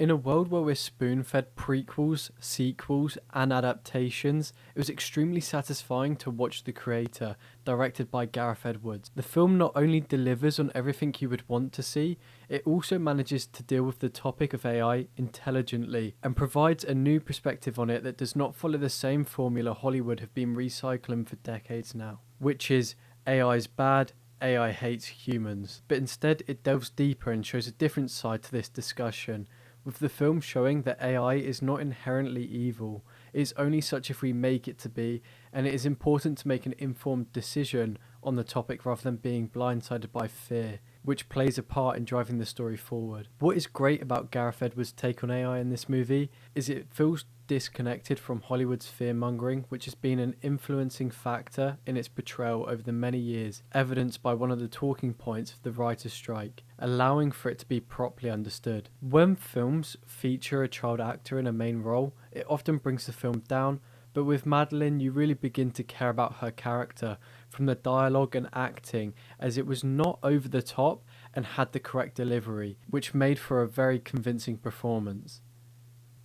In a world where we're spoon-fed prequels, sequels, and adaptations, it was extremely satisfying to watch The Creator, directed by Gareth Edwards. The film not only delivers on everything you would want to see, it also manages to deal with the topic of AI intelligently and provides a new perspective on it that does not follow the same formula Hollywood have been recycling for decades now, which is AI is bad, AI hates humans. But instead, it delves deeper and shows a different side to this discussion, with the film showing that AI is not inherently evil, it is only such if we make it to be, and it is important to make an informed decision on the topic rather than being blindsided by fear, which plays a part in driving the story forward. What is great about Gareth Edwards' take on AI in this movie is it feels disconnected from Hollywood's fear-mongering, which has been an influencing factor in its portrayal over the many years, evidenced by one of the talking points of the writer's strike, allowing for it to be properly understood. When films feature a child actor in a main role, it often brings the film down, but with Madeline you really begin to care about her character, from the dialogue and acting, as it was not over the top and had the correct delivery, which made for a very convincing performance.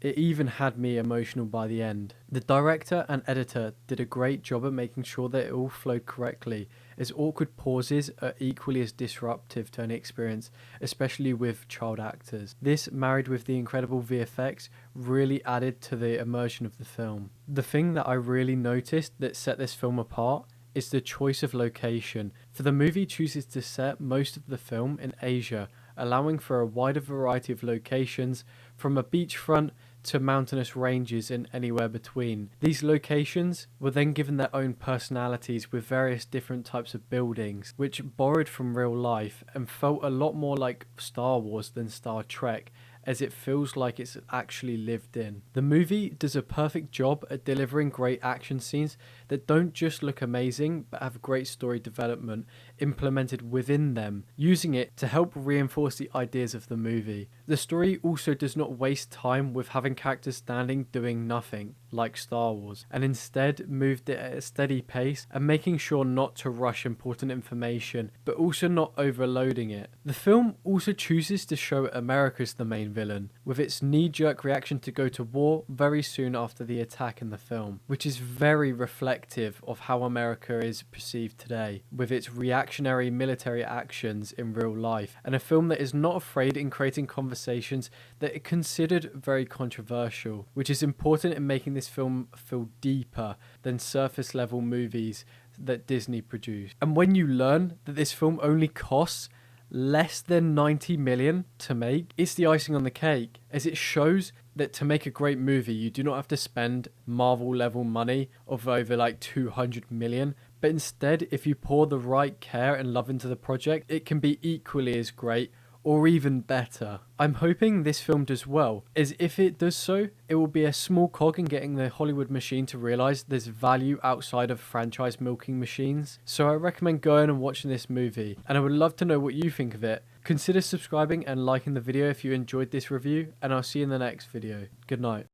It even had me emotional by the end. The director and editor did a great job at making sure that it all flowed correctly, as awkward pauses are equally as disruptive to an experience, especially with child actors. This, married with the incredible VFX, really added to the immersion of the film. The thing that I really noticed that set this film apart is the choice of location, for the movie chooses to set most of the film in Asia, allowing for a wider variety of locations, from a beachfront to mountainous ranges and anywhere between. These locations were then given their own personalities with various different types of buildings, which borrowed from real life and felt a lot more like Star Wars than Star Trek, as it feels like it's actually lived in. The movie does a perfect job at delivering great action scenes that don't just look amazing but have great story development implemented within them, using it to help reinforce the ideas of the movie. The story also does not waste time with having characters standing doing nothing like Star Wars, and instead moved it at a steady pace and making sure not to rush important information but also not overloading it. The film also chooses to show America as the main villain, with its knee-jerk reaction to go to war very soon after the attack in the film, which is very reflective of how America is perceived today, with its reactionary military actions in real life, and a film that is not afraid in creating conversations that it considered very controversial, which is important in making this film feel deeper than surface level movies that Disney produced. And when you learn that this film only costs less than 90 million to make, it's the icing on the cake, as it shows that to make a great movie you do not have to spend Marvel level money of over like 200 million, but instead if you pour the right care and love into the project, it can be equally as great or even better. I'm hoping this film does well, as if it does so, it will be a small cog in getting the Hollywood machine to realise there's value outside of franchise milking machines. So I recommend going and watching this movie, and I would love to know what you think of it. Consider subscribing and liking the video if you enjoyed this review, and I'll see you in the next video. Good night.